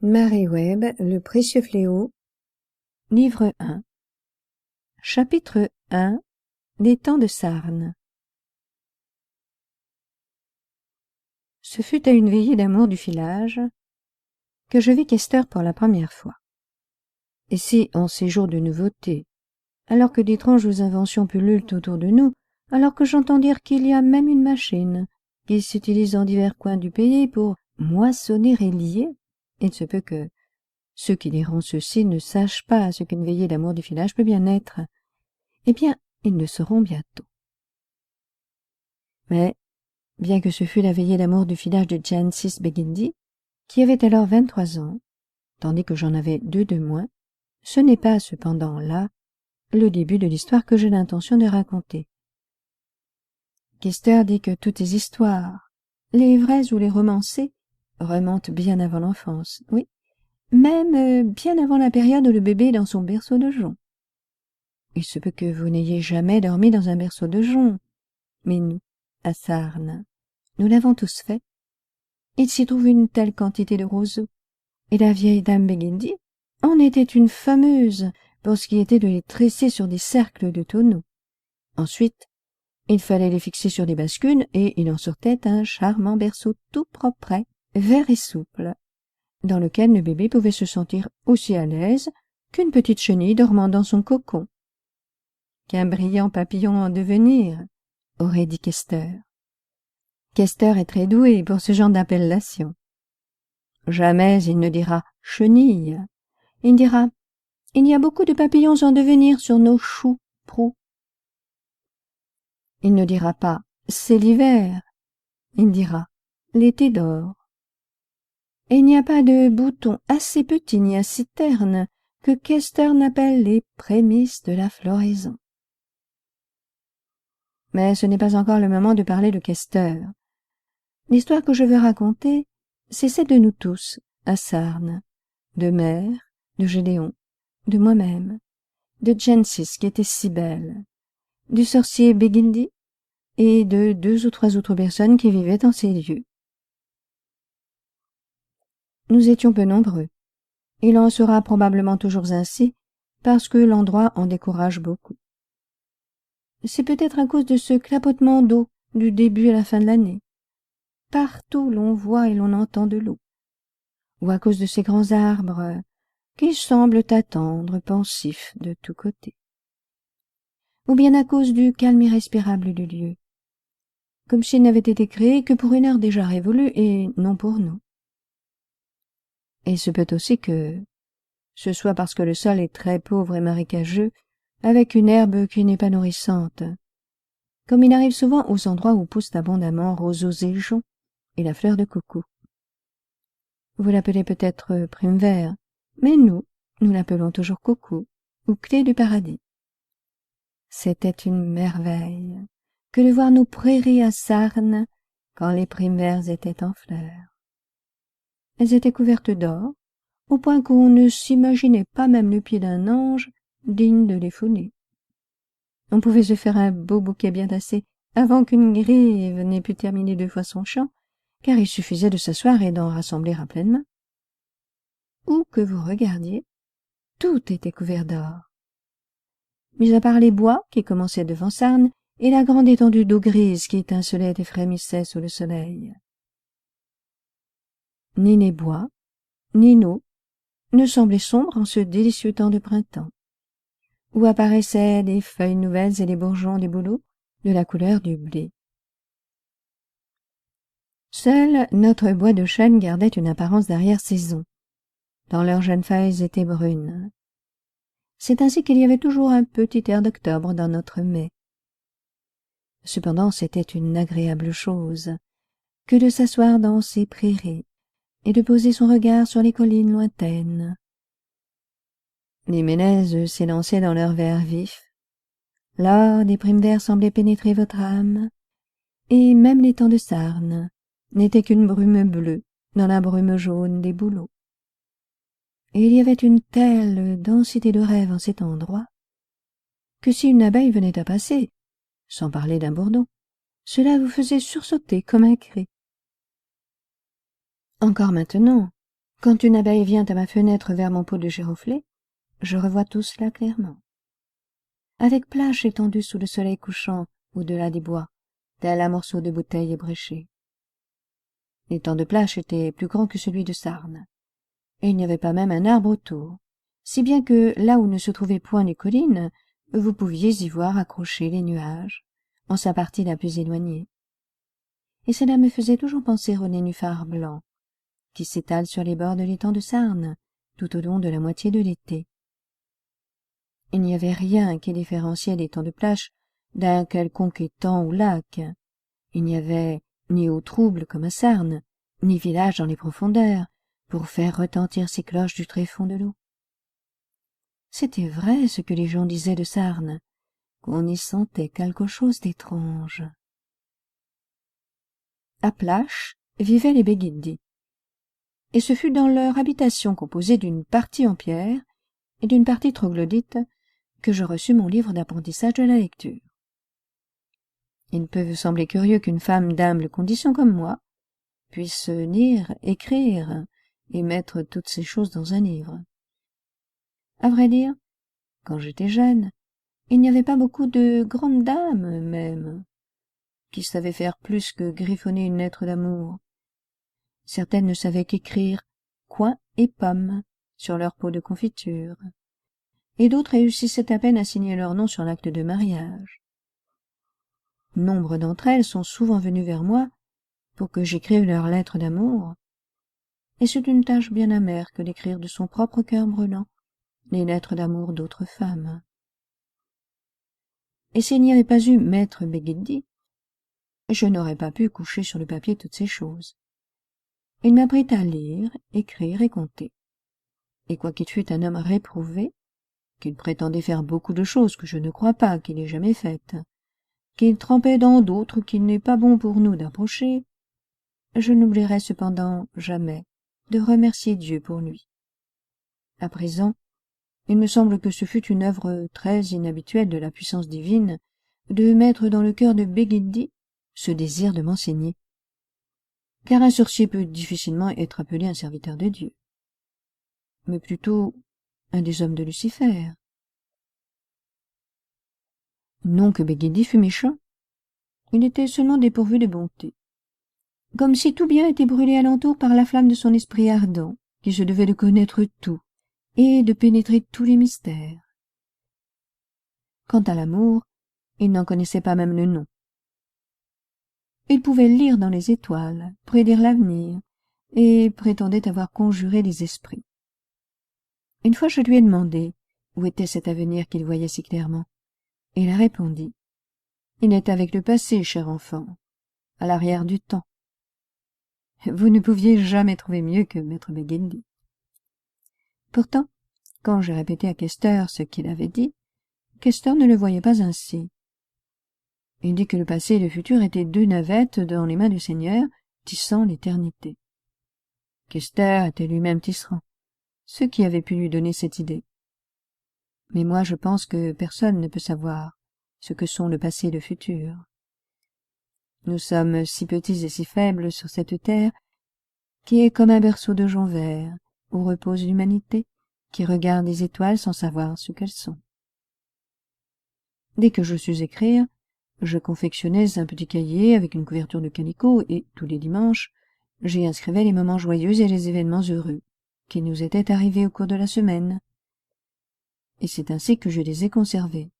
Mary Webb, Le précieux fléau, Livre 1. Chapitre 1. Les temps de Sarn. Ce fut à une veillée d'amour du village que je vis Kester pour la première fois. Et si, en ces jours de nouveauté, alors que d'étranges inventions pullulent autour de nous, alors que j'entends dire qu'il y a même une machine qui s'utilise dans divers coins du pays pour moissonner et lier, il se peut que ceux qui diront ceci ne sachent pas ce qu'une veillée d'amour du village peut bien être. Eh bien, ils le sauront bientôt. Mais, bien que ce fût la veillée d'amour du village de Jancis Begindy, qui avait alors 23 ans, tandis que j'en avais 2 de moins, ce n'est pas cependant là le début de l'histoire que j'ai l'intention de raconter. Kester dit que toutes les histoires, les vraies ou les romancées, remontent bien avant l'enfance, oui, même bien avant la période où le bébé est dans son berceau de jonc. Il se peut que vous n'ayez jamais dormi dans un berceau de jonc, mais nous, à Sarn, nous l'avons tous fait. Il s'y trouve une telle quantité de roseaux, et la vieille dame Begindy en était une fameuse pour ce qui était de les tresser sur des cercles de tonneaux. Ensuite, il fallait les fixer sur des bascules, et il en sortait un charmant berceau tout propre, vert et souple, dans lequel le bébé pouvait se sentir aussi à l'aise qu'une petite chenille dormant dans son cocon. Qu'un brillant papillon en devenir, aurait dit Kester. Kester est très doué pour ce genre d'appellation. Jamais il ne dira « chenille ». Il dira « il y a beaucoup de papillons en devenir sur nos choux proux ». Il ne dira pas « c'est l'hiver ». Il dira « l'été dort ». Et il n'y a pas de boutons assez petits ni assez ternes que Kester n'appelle les prémices de la floraison. Mais ce n'est pas encore le moment de parler de Kester. L'histoire que je veux raconter, c'est celle de nous tous, à Sarn, de Mère, de Gédéon, de moi-même, de Jancis qui était si belle, du sorcier Begindy et de 2 ou 3 autres personnes qui vivaient dans ces lieux. Nous étions peu nombreux. Il en sera probablement toujours ainsi, parce que l'endroit en décourage beaucoup. C'est peut-être à cause de ce clapotement d'eau du début à la fin de l'année. Partout l'on voit et l'on entend de l'eau. Ou à cause de ces grands arbres qui semblent attendre pensifs de tous côtés. Ou bien à cause du calme irrespirable du lieu, comme s'il n'avait été créé que pour une heure déjà révolue et non pour nous. Et se peut aussi que ce soit parce que le sol est très pauvre et marécageux, avec une herbe qui n'est pas nourrissante, comme il arrive souvent aux endroits où poussent abondamment roseaux et joncs et la fleur de coucou. Vous l'appelez peut-être prime vert, mais nous l'appelons toujours coucou ou clé du paradis. C'était une merveille que de voir nos prairies à Sarn quand les primes verts étaient en fleurs. Elles étaient couvertes d'or, au point qu'on ne s'imaginait pas même le pied d'un ange digne de les fouler. On pouvait se faire un beau bouquet bien tassé avant qu'une grive n'ait pu terminer 2 fois son chant, car il suffisait de s'asseoir et d'en rassembler à pleines mains. Où que vous regardiez, tout était couvert d'or. Mis à part les bois qui commençaient devant Sarn et la grande étendue d'eau grise qui étincelait et frémissait sous le soleil. Ni les bois, ni l'eau ne semblaient sombres en ce délicieux temps de printemps, où apparaissaient des feuilles nouvelles et les bourgeons des bouleaux de la couleur du blé. Seul notre bois de chêne gardait une apparence d'arrière-saison, dont leurs jeunes feuilles étaient brunes. C'est ainsi qu'il y avait toujours un petit air d'octobre dans notre mai. Cependant, c'était une agréable chose que de s'asseoir dans ces prairies et de poser son regard sur les collines lointaines. Les mélèzes s'élançaient dans leurs verts vifs, l'or des primes verts semblait pénétrer votre âme, et même les temps de Sarn n'étaient qu'une brume bleue dans la brume jaune des bouleaux. Et il y avait une telle densité de rêve en cet endroit que si une abeille venait à passer, sans parler d'un bourdon, cela vous faisait sursauter comme un cri. Encore maintenant, Quand une abeille vient à ma fenêtre vers mon pot de giroflées, je revois tout cela clairement. Avec Plache étendu sous le soleil couchant, au-delà des bois, tel un morceau de bouteille ébréché. L'étang de Plache était plus grand que celui de Sarne, et il n'y avait pas même un arbre autour, si bien que, là où ne se trouvaient point les collines, vous pouviez y voir accrocher les nuages, en sa partie la plus éloignée. Et cela me faisait toujours penser au nénuphar blanc, qui s'étale sur les bords de l'étang de Sarne, tout au long de la moitié de l'été. Il n'y avait rien qui différenciait l'étang de Plache d'un quelconque étang ou lac. Il n'y avait ni eau trouble comme à Sarne, ni village dans les profondeurs, pour faire retentir ces cloches du tréfonds de l'eau. C'était vrai ce que les gens disaient de Sarne, qu'on y sentait quelque chose d'étrange. À Plache vivaient les Begindi, et ce fut dans leur habitation composée d'une partie en pierre et d'une partie troglodyte que je reçus mon livre d'apprentissage de la lecture. Il peut vous sembler curieux qu'une femme d'humble condition comme moi puisse lire, écrire et mettre toutes ces choses dans un livre. À vrai dire, quand j'étais jeune, il n'y avait pas beaucoup de grandes dames, même, qui savaient faire plus que griffonner une lettre d'amour. Certaines ne savaient qu'écrire coin et pomme sur leur pot de confiture, et d'autres réussissaient à peine à signer leur nom sur l'acte de mariage. Nombre d'entre elles sont souvent venues vers moi pour que j'écrive leurs lettres d'amour, et c'est une tâche bien amère que d'écrire de son propre cœur brûlant les lettres d'amour d'autres femmes. Et s'il n'y avait pas eu maître Begindi, je n'aurais pas pu coucher sur le papier toutes ces choses. Il m'apprit à lire, écrire et compter. Et quoiqu'il fût un homme réprouvé, qu'il prétendait faire beaucoup de choses que je ne crois pas qu'il ait jamais faites, qu'il trempait dans d'autres qu'il n'est pas bon pour nous d'approcher, je n'oublierai cependant jamais de remercier Dieu pour lui. À présent, il me semble que ce fut une œuvre très inhabituelle de la puissance divine de mettre dans le cœur de Begindi ce désir de m'enseigner, car un sorcier peut difficilement être appelé un serviteur de Dieu, mais plutôt un des hommes de Lucifer. Non que Begindi fût méchant, il était seulement dépourvu de bonté, comme si tout bien était brûlé alentour par la flamme de son esprit ardent, qui se devait de connaître tout et de pénétrer tous les mystères. Quant à l'amour, il n'en connaissait pas même le nom. Il pouvait lire dans les étoiles, prédire l'avenir, et prétendait avoir conjuré les esprits. Une fois je lui ai demandé où était cet avenir qu'il voyait si clairement. Il a répondu: « Il est avec le passé, cher enfant, à l'arrière du temps. » Vous ne pouviez jamais trouver mieux que maître Begindi. Pourtant, quand j'ai répété à Kester ce qu'il avait dit, Kester ne le voyait pas ainsi. Il dit que le passé et le futur étaient deux navettes dans les mains du Seigneur, tissant l'éternité. Kester était lui-même tisserand, ce qui avait pu lui donner cette idée. Mais moi je pense que personne ne peut savoir ce que sont le passé et le futur. Nous sommes si petits et si faibles sur cette terre qui est comme un berceau de jonc vert où repose l'humanité qui regarde les étoiles sans savoir ce qu'elles sont. Dès que je sus écrire, je confectionnais un petit cahier avec une couverture de calicot et, tous les dimanches, j'y inscrivais les moments joyeux et les événements heureux qui nous étaient arrivés au cours de la semaine. Et c'est ainsi que je les ai conservés.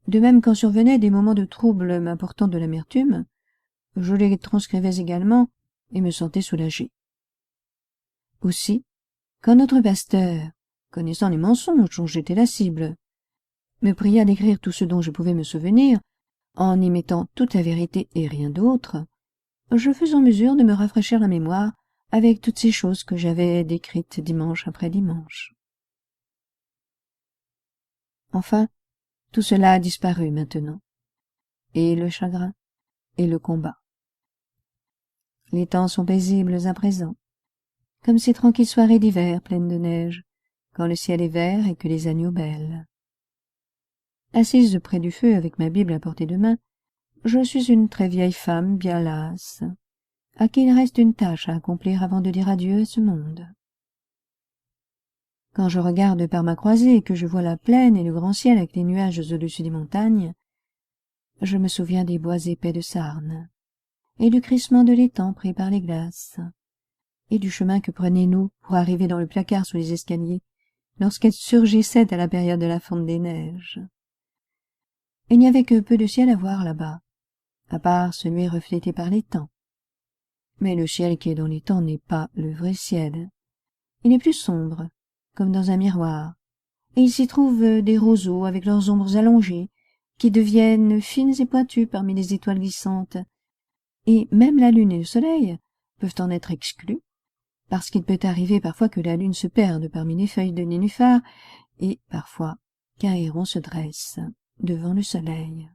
De même, quand survenaient des moments de trouble m'apportant de l'amertume, je les transcrivais également et me sentais soulagé. Aussi, quand notre pasteur, connaissant les mensonges dont j'étais la cible, me pria d'écrire tout ce dont je pouvais me souvenir, en y mettant toute la vérité et rien d'autre, je fus en mesure de me rafraîchir la mémoire avec toutes ces choses que j'avais décrites dimanche après dimanche. Enfin, tout cela a disparu maintenant, et le chagrin, et le combat. Les temps sont paisibles à présent, comme ces tranquilles soirées d'hiver pleines de neige, quand le ciel est vert et que les agneaux bêlent. Assise près du feu avec ma Bible à portée de main, je suis une très vieille femme bien lasse, à qui il reste une tâche à accomplir avant de dire adieu à ce monde. Quand je regarde par ma croisée et que je vois la plaine et le grand ciel avec les nuages au-dessus des montagnes, je me souviens des bois épais de sarne, et du crissement de l'étang pris par les glaces, et du chemin que prenait l'eau pour arriver dans le placard sous les escaliers lorsqu'elle surgissait à la période de la fonte des neiges. Il n'y avait que peu de ciel à voir là-bas, à part celui reflété par l'étang. Mais le ciel qui est dans l'étang n'est pas le vrai ciel. Il est plus sombre, comme dans un miroir, et il s'y trouve des roseaux avec leurs ombres allongées, qui deviennent fines et pointues parmi les étoiles glissantes, et même la lune et le soleil peuvent en être exclus, parce qu'il peut arriver parfois que la lune se perde parmi les feuilles de nénuphar, et parfois qu'un héron se dresse devant le soleil.